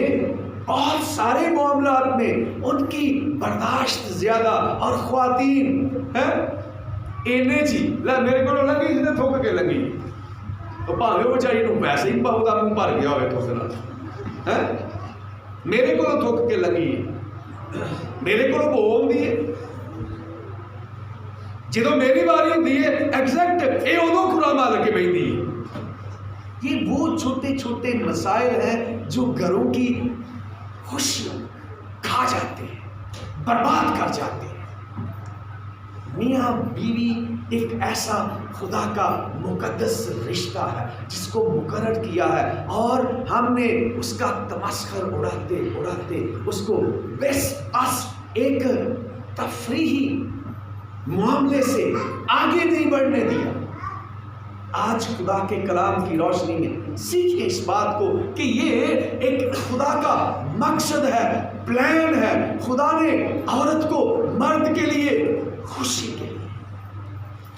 بہت سارے معاملات میں ان کی برداشت زیادہ، اور خواتین اینے جی میرے کو لگی جی تھوک کے لگی، تو بھاوے وہ چاہیے ویسے ہی بہت منہ بھر گیا ہوئے تو میرے کو تھوک کے لگی، میرے کو بول دیے جدو میری باری ہوتی ہے ایگزیکٹ یہ ادو کھلا مال کے بہتی ہے۔ یہ وہ چھوٹے چھوٹے مسائل ہیں جو گھروں کی خوشیوں کھا جاتے ہیں، برباد کر جاتے ہیں۔ میاں بیوی ایک ایسا خدا کا مقدس رشتہ ہے جس کو مقرر کیا ہے، اور ہم نے اس کا تمسخر اڑاتے اڑاتے اس کو بس ایک تفریحی معاملے سے آگے نہیں بڑھنے دیا۔ آج خدا کے کلام کی روشنی میں سیکھیں اس بات کو کہ یہ ایک خدا کا مقصد ہے، پلان ہے۔ خدا نے عورت کو مرد کے لیے خوشی کے لیے،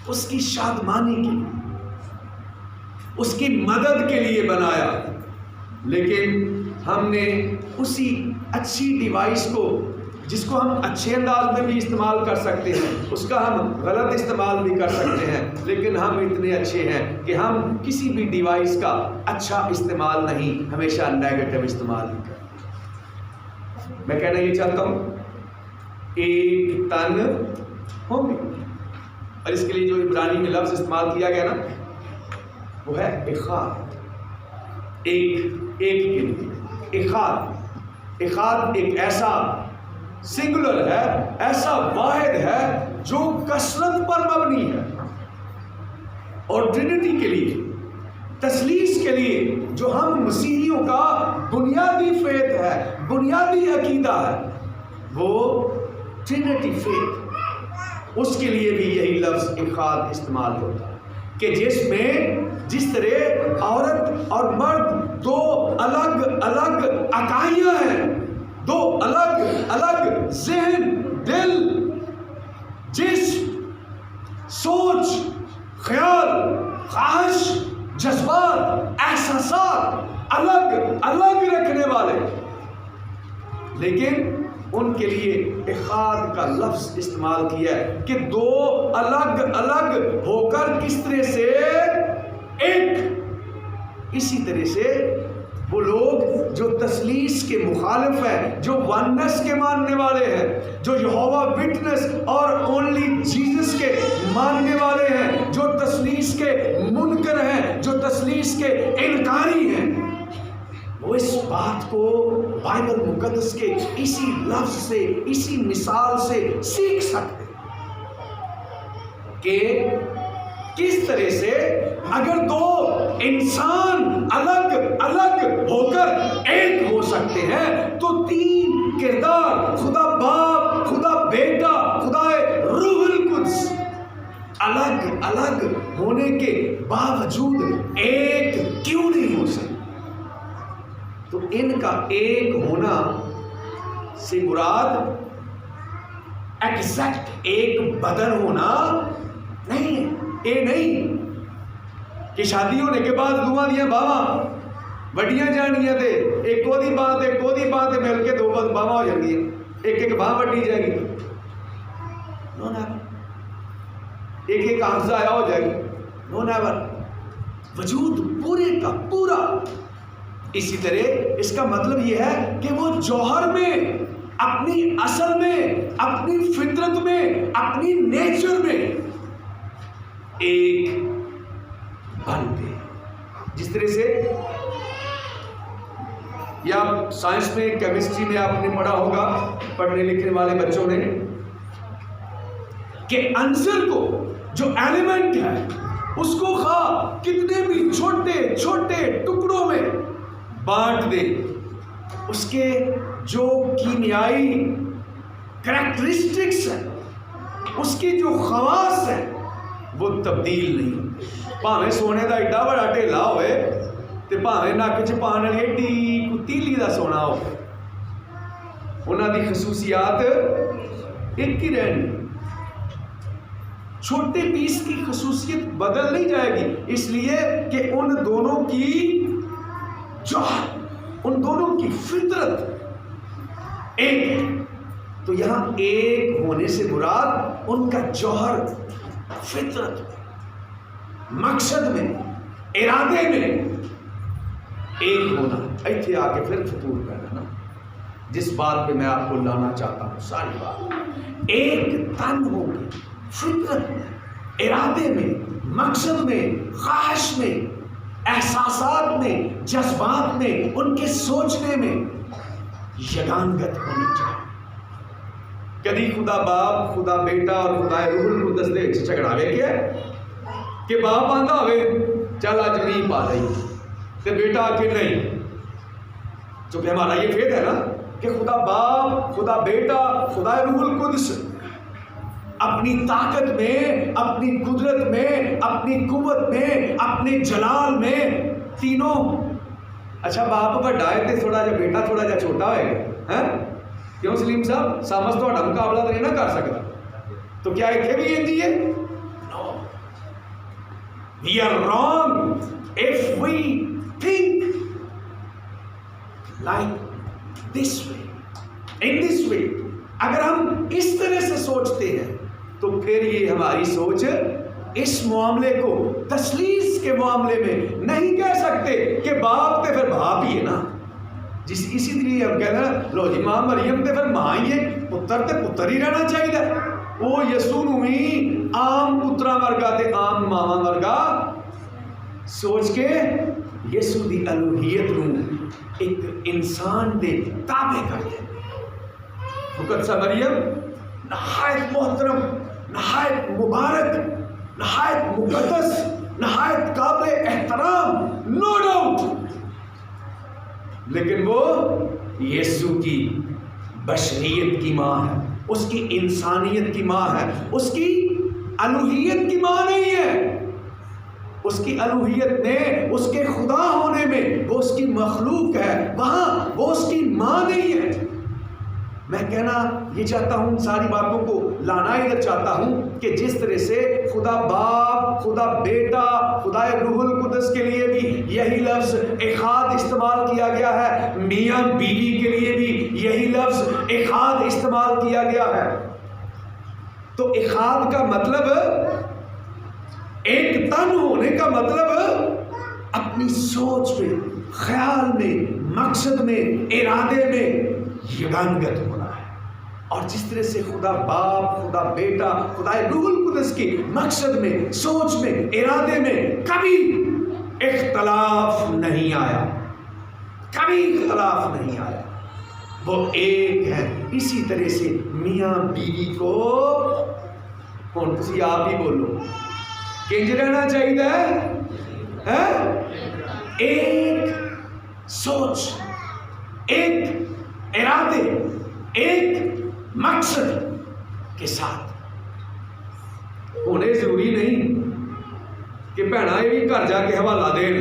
اس کی شادمانی کے لیے، اس کی مدد کے لیے بنایا، لیکن ہم نے اسی اچھی ڈیوائس کو، جس کو ہم اچھے انداز میں بھی استعمال کر سکتے ہیں، اس کا ہم غلط استعمال بھی کر سکتے ہیں، لیکن ہم اتنے اچھے ہیں کہ ہم کسی بھی ڈیوائس کا اچھا استعمال نہیں، ہمیشہ نیگیٹو استعمال ہی کریں۔ میں کہنا یہ چاہتا ہوں ایک تن ہوں گے، اور اس کے لیے جو عبرانی میں لفظ استعمال کیا گیا نا وہ ہے اخاد، اخاد ایک ایسا سنگولر ہے، ایسا واحد ہے جو کثرت پر مبنی ہے، اور ٹرینٹی کے لیے، تثلیث کے لیے جو ہم مسیحیوں کا بنیادی فیتھ ہے، بنیادی عقیدہ ہے، وہ ٹرینٹی فیتھ، اس کے لیے بھی یہی لفظ اخاد استعمال ہوتا ہے کہ جس طرح عورت اور مرد دو الگ الگ اکائیاں ہیں، دو الگ الگ ذہن، دل، جسم، سوچ، خیال، خواہش، جذبات، احساسات الگ الگ رکھنے والے، لیکن ان کے لیے اخاد کا لفظ استعمال کیا ہے کہ دو الگ الگ ہو کر کس طرح سے ایک، اسی طرح سے وہ لوگ جو تثلیث کے مخالف ہیں، جو ونس کے ماننے والے ہیں، جو یہوہ وٹنس اور اونلی جیزس کے ماننے والے ہیں، جو تثلیث کے منکر ہیں، جو تثلیث کے انکاری ہیں، وہ اس بات کو بائبل مقدس کے اسی لفظ سے، اسی مثال سے سیکھ سکتے کہ کس طرح سے اگر دو انسان الگ الگ ہو کر ایک ہو سکتے ہیں تو تین کردار، خدا باپ، خدا بیٹا، خدا روح القدس، الگ الگ ہونے کے باوجود ایک کیوں نہیں ہو سکتے؟ تو ان کا ایک ہونا سے مراد ایگزیکٹ ایک بدن ہونا نہیں ہے۔ یہ نہیں کہ شادی ہونے کے بعد دونوں دیا باواں وڈیاں جانیاں تے ایک دی بات مل کے دو باواں ہو جاتی ہیں، ایک باں وڈی جائے گی، نو نیور، ایک آنکھ ضائع ہو جائے گی، نو نیور۔ وجود پورے کا پورا۔ اسی طرح اس کا مطلب یہ ہے کہ وہ جوہر میں، اپنی اصل میں، اپنی فطرت میں، اپنی نیچر میں ایک بنتے ہیں۔ جس طرح سے یا سائنس میں، کیمسٹری میں آپ نے پڑھا ہوگا، پڑھنے لکھنے والے بچوں نے، کہ عنصر کو، جو ایلیمنٹ ہے، اس کو خواہ کتنے بھی چھوٹے چھوٹے ٹکڑوں میں بانٹ دے، اس کے جو کیمیائی کریکٹرسٹکس ہیں، اس کی جو خواص ہیں، وہ تبدیل نہیں۔ بھاویں سونے دا ایڈا بڑا ٹھیلا ہوئے تے بھاویں نک چ پان والی ایڈی تیلی دا سونا ہو، انہاں دی خصوصیات ایک ہی رہنی۔ چھوٹے پیس کی خصوصیت بدل نہیں جائے گی، اس لیے کہ ان دونوں کی جوہر، ان دونوں کی فطرت ایک ہے۔ تو یہاں ایک ہونے سے مراد ان کا جوہر، فطرت، مقصد میں، ارادے میں ایک ہونا۔ ایتھے آ کے پھر فطور کرنا نا، جس بات پہ میں آپ کو لانا چاہتا ہوں، ساری بات ایک تن ہو کے، فطرت میں، ارادے میں، مقصد میں، خواہش میں، احساسات میں، جذبات میں، ان کے سوچنے میں یگانگت ہونی چاہیے۔ کدی خدا باپ، خدا بیٹا اور خدا روح القدس دے وچ جھگڑا ویکھیا کہ باپ آندا ہوئے چل اج نہیں پا دئی تے بیٹا آ کے نہیں، چونکہ ہمارا یہ فیض ہے نا کہ خدا باپ، خدا بیٹا، خدا روح القدس اپنی طاقت میں، اپنی قدرت میں، اپنی قوت میں، اپنے جلال میں، تینوں۔ اچھا باپ بڑا ہے تے تھوڑا جا بیٹا تھوڑا جا چھوٹا ہوئے گا، ہیں کیوں سلیم صاحب؟ سامس تو مقابلہ تو نہیں نہ کر سکتا، تو کیا اتنے بھی انجی ہے؟ No, we are wrong if we think like this way, in this way. اگر ہم اس طرح سے سوچتے ہیں تو پھر یہ ہماری سوچ اس معاملے کو تثلیث کے معاملے میں نہیں کہہ سکتے کہ باپ تے پھر باپ ہی ہے نا، اسی لیے ہم کہتے ہیں لو جی ماں مریم تے پھر ماں ہی ہے، پتر تے پتر ہی رہنا چاہیے۔ وہ یسوع نو ہی عام پتراں ورگا تے عام ماواں ورگا سوچ کے یسوع دی الوہیت نو ایک انسان دے تابع کر دیا۔ مقدسہ مریم نہایت محترم، نہایت مبارک، نہایت مقدس، نہایت قابل احترام، نو ڈاؤٹ، لیکن وہ یسوع کی بشریت کی ماں ہے، اس کی انسانیت کی ماں ہے، اس کی الوہیت کی ماں نہیں ہے۔ اس کی الوہیت میں، اس کے خدا ہونے میں وہ اس کی مخلوق ہے، وہاں وہ اس کی ماں نہیں ہے۔ میں کہنا یہ چاہتا ہوں، ساری باتوں کو لانا ادھر چاہتا ہوں کہ جس طرح سے خدا باپ، خدا بیٹا، خدا روح القدس کے لیے بھی یہی لفظ احاد استعمال کیا گیا ہے، میاں بیوی کے لیے بھی یہی لفظ احاد استعمال کیا گیا ہے۔ تو احاد کا مطلب، ایک تن ہونے کا مطلب اپنی سوچ میں، خیال میں، مقصد میں، ارادے میں یگانگت ہونا ہے۔ اور جس طرح سے خدا باپ، خدا بیٹا، خدا روح القدس کی مقصد میں، سوچ میں، ارادے میں کبھی اختلاف نہیں آیا، کبھی اختلاف نہیں آیا، وہ ایک ہے۔ اسی طرح سے میاں بیوی کو کون تسی آپ ہی بولو کنج رہنا چاہیے؟ ایک سوچ، ایک ارادے، ایک مقصد کے ساتھ ہونے ضروری نہیں کہ بھੈਣਾ یہ بھی گھر جا کے حوالہ دین،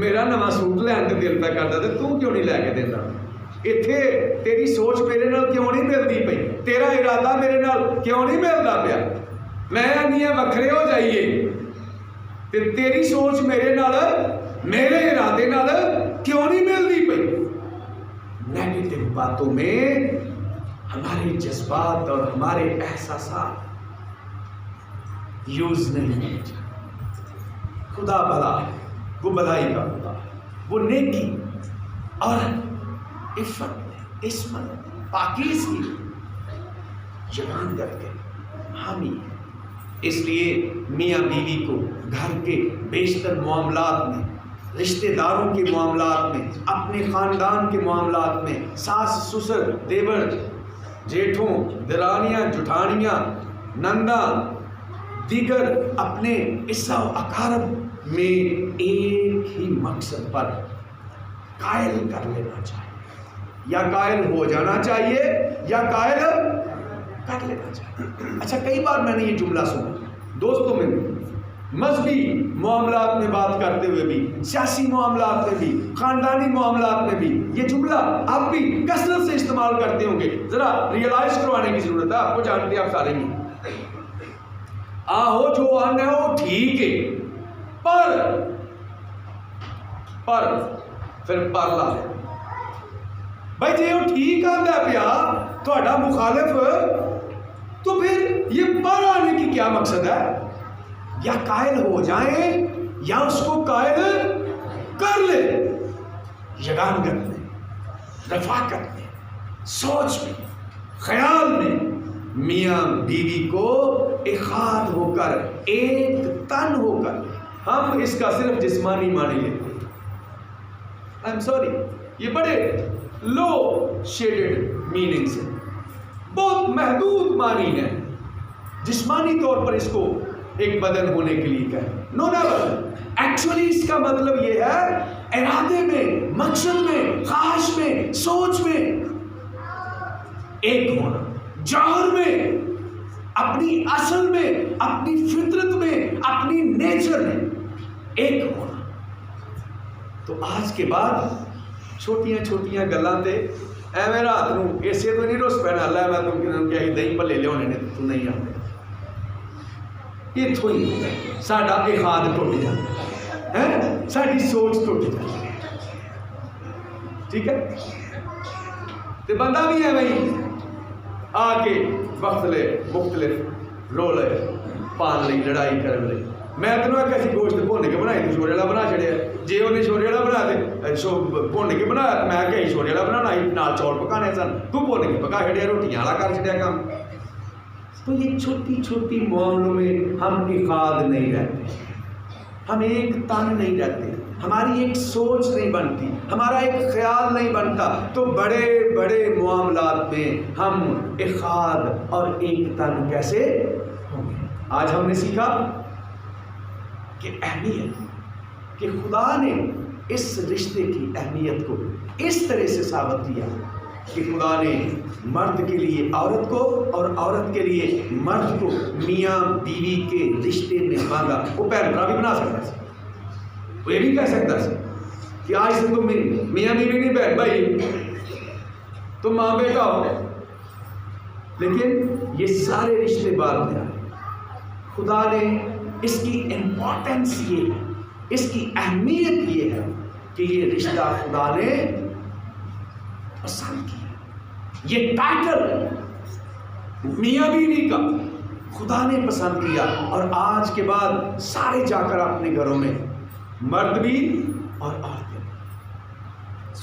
میرا نواں سوٹ لین کے دل پہ کرتا تو تو کیوں نہیں لے کے دینا؟ اتنے تیری سوچ میرے نال کیوں نہیں ملتی پئی؟ تیرا ارادہ میرے نال کیوں نہیں ملتا پیا؟ میں آنی وکھرے ہو جائیے تے تیری سوچ میرے نال، میرے ارادے نال کیوں نہیں ملتی پئی؟ نیگیٹو باتوں میں ہمارے جذبات اور ہمارے احساسات یوز نہیں ہونے چاہیے۔ خدا بھلا ہے، وہ بھلائی کا خدا ہے، وہ نیکی اور عفت، عصمت، پاکیزگی جوان کر کے ہم ہی۔ اس لیے میاں بیوی کو گھر کے بیشتر معاملات میں، رشتہ داروں کے معاملات میں، اپنے خاندان کے معاملات میں، ساس سسر، دیور جیٹھوں، درانیاں جٹھانیاں، نندا، دیگر اپنے عصا و اقارب میں ایک ہی مقصد پر قائل کر لینا چاہیے، یا قائل ہو جانا چاہیے یا قائل کر لینا چاہیے۔ اچھا، کئی بار میں نے یہ جملہ سنا دوستوں میں بھی، مذہبی معاملات میں بات کرتے ہوئے بھی، سیاسی معاملات میں بھی، خاندانی معاملات میں بھی یہ جملہ آپ بھی کثرت سے استعمال کرتے ہوں گے۔ ذرا ریئلائز کروانے کی ضرورت ہے، آپ کو جانتے ہیں آپ سارے ہی، آہو جو آنا ہے وہ ٹھیک ہے، پر پھر پر لا لے بھائی جی وہ ٹھیک آتا پیا تھوڑا مخالف، تو پھر یہ پر آنے کی کیا مقصد ہے؟ یا قائل ہو جائیں یا اس کو قائل کر لے۔ یگانگت میں، رفاقت میں، سوچ میں، خیال میں میاں بیوی کو اخاد ہو کر، ایک تن ہو کر، ہم اس کا صرف جسمانی معنی لیتے ہیں۔ آئی ایم سوری، یہ بڑے لو شیڈڈ میننگز ہیں، بہت محدود معنی ہے۔ جسمانی طور پر اس کو ایک بدن ہونے کے لیے کہیں، نو نیور۔ ایکچولی اس کا مطلب یہ ہے ارادے میں، مقصد میں، خواہش میں، سوچ میں ایک ہونا، جوہر میں، اپنی اصل میں، اپنی فطرت میں، اپنی نیچر میں ایک ہونا۔ تو آج کے بعد چھوٹیاں چھوٹیاں گلاں تے ایویں رات نوں اسے تو نہیں روس پینا، اللہ میں تم کہ دہی پلے لیا نے تو نہیں آتے، اتوں ہی ساڈا اخاد ٹوٹ جاتا ہے، ساری سوچ ٹوٹ جاتی ہے، ٹھیک ہے؟ تو بندہ بھی ہے وہی آ کے مختلف رول پان لئی، لڑائی کرنے لئی۔ میں تینوں ایک ایسی گوشت بھون کے بنائی تو شورے والا بنا چڑیا، جی انہیں شورے والا بنا دے بھون کے بنایا، میں کہ شورے والا بنانا ہی، نال چول پکانے سن، تو بھون کے پکا چڑیا، روٹیاں والا کر چڑیا کام۔ تو یہ چھوٹی چھوٹی معاملوں میں ہم اخاد نہیں رہتے، ہم ایک تن نہیں رہتے، ہماری ایک سوچ نہیں بنتی، ہمارا ایک خیال نہیں بنتا، تو بڑے بڑے معاملات میں ہم اخاد اور ایک تن کیسے ہوں گے؟ آج ہم نے سیکھا کہ اہمیت، کہ خدا نے اس رشتے کی اہمیت کو اس طرح سے ثابت کیا کہ خدا نے مرد کے لیے عورت کو اور عورت کے لیے مرد کو میاں بیوی کے رشتے میں باندھا۔ وہ بہن بھرا بھی بنا سکتا ہے، وہ یہ بھی کہہ سکتا ہے کہ آج سے تم میاں بیوی نہیں بہن بھائی، تم ماں بیٹا ہو، لیکن یہ سارے رشتے بعد میں آئے۔ خدا نے اس کی امپورٹنس یہ ہے، اس کی اہمیت یہ ہے کہ یہ رشتہ خدا نے پسند کیا، یہ ٹائٹل میاں بیوی کا خدا نے پسند کیا، اور آج کے بعد سارے جا کر اپنے گھروں میں، مرد بھی اور عورتیں